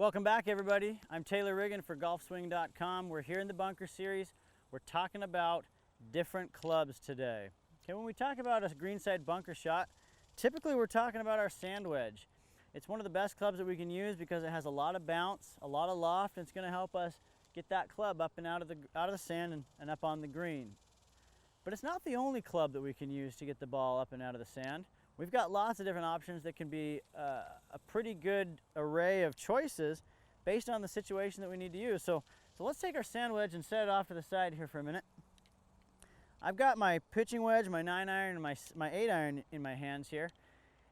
Welcome back, everybody. I'm Taylor Riggin for golfswing.com. We're here in the bunker series. We're talking about different clubs today. Okay, when we talk about a greenside bunker shot, typically we're talking about our sand wedge. It's one of the best clubs that we can use because it has a lot of bounce, a lot of loft, and it's going to help us get that club up and out of the sand and up on the green. But it's not the only club that we can use to get the ball up and out of the sand. We've got lots of different options that can be a pretty good array of choices based on the situation that we need to use. So let's take our sand wedge and set it off to the side here for a minute. I've got my pitching wedge, my 9-iron, and my 8-iron in my hands here.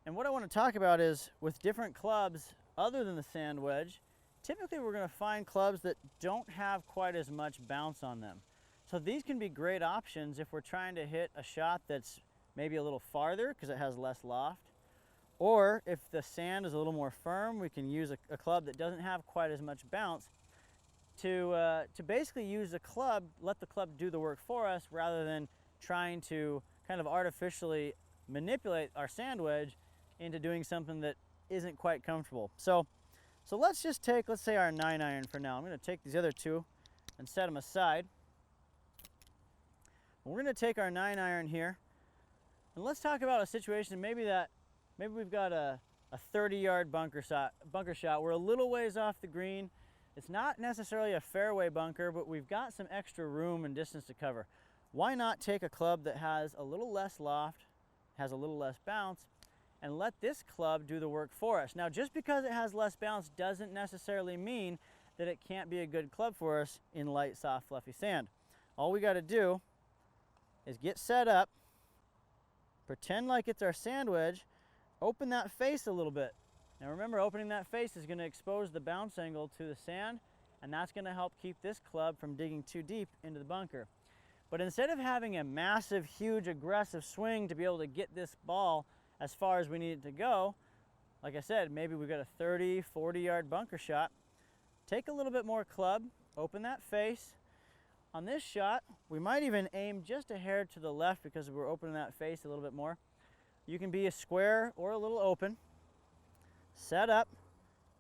And what I want to talk about is with different clubs other than the sand wedge, typically we're going to find clubs that don't have quite as much bounce on them. So these can be great options if we're trying to hit a shot that's maybe a little farther because it has less loft. Or if the sand is a little more firm, we can use a club that doesn't have quite as much bounce to basically use the club, let the club do the work for us rather than trying to kind of artificially manipulate our sand wedge into doing something that isn't quite comfortable. So let's just take, let's say our 9-iron for now. I'm going to take these other two and set them aside. We're going to take our 9-iron here. And let's talk about a situation, maybe we've got a 30-yard bunker shot. We're a little ways off the green. It's not necessarily a fairway bunker, but we've got some extra room and distance to cover. Why not take a club that has a little less loft, has a little less bounce, and let this club do the work for us? Now, just because it has less bounce doesn't necessarily mean that it can't be a good club for us in light, soft, fluffy sand. All we got to do is get set up, pretend like it's our sand wedge, open that face a little bit. Now remember, opening that face is going to expose the bounce angle to the sand, and that's going to help keep this club from digging too deep into the bunker. But instead of having a massive, huge, aggressive swing to be able to get this ball as far as we need it to go, like I said, maybe we've got a 30, 40-yard bunker shot, take a little bit more club, open that face. On this shot, we might even aim just a hair to the left because we're opening that face a little bit more. You can be a square or a little open. Set up,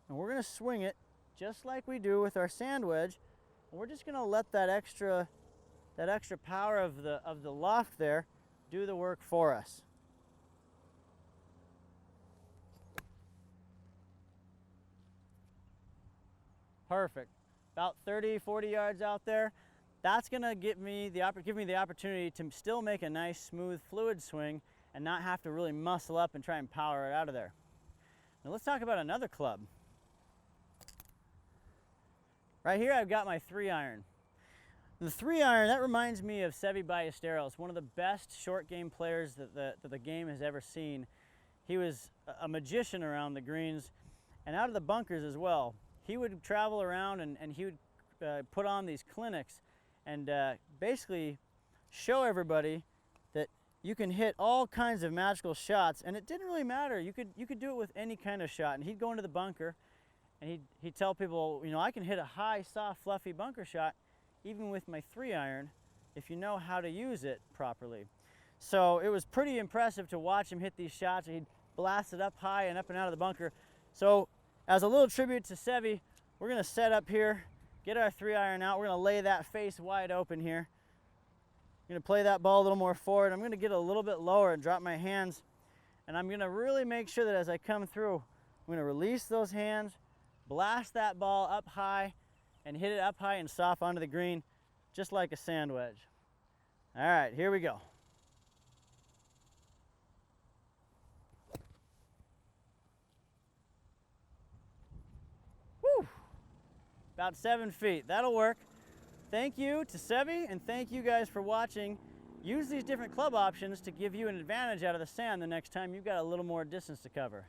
and we're going to swing it just like we do with our sand wedge. And we're just going to let that extra power of the loft there do the work for us. Perfect. About 30, 40 yards out there. That's going to give me the opportunity to still make a nice, smooth, fluid swing and not have to really muscle up and try and power it out of there. Now let's talk about another club. Right here I've got my 3-iron. The 3-iron, that reminds me of Seve Ballesteros, one of the best short game players that the game has ever seen. He was a magician around the greens and out of the bunkers as well. He would travel around and he would put on these clinics and basically show everybody that you can hit all kinds of magical shots, and it didn't really matter. You could do it with any kind of shot. And he'd go into the bunker and he'd tell people, you know, I can hit a high, soft, fluffy bunker shot even with my 3-iron if you know how to use it properly. So it was pretty impressive to watch him hit these shots. He'd blast it up high and up and out of the bunker. So as a little tribute to Seve, we're going to set up here, get our 3-iron out. We're going to lay that face wide open here. I'm going to play that ball a little more forward. I'm going to get a little bit lower and drop my hands. And I'm going to really make sure that as I come through, I'm going to release those hands, blast that ball up high, and hit it up high and soft onto the green, just like a sand wedge. All right, here we go. Woo! About 7 feet. That'll work. Thank you to Seve, and thank you guys for watching. Use these different club options to give you an advantage out of the sand the next time you've got a little more distance to cover.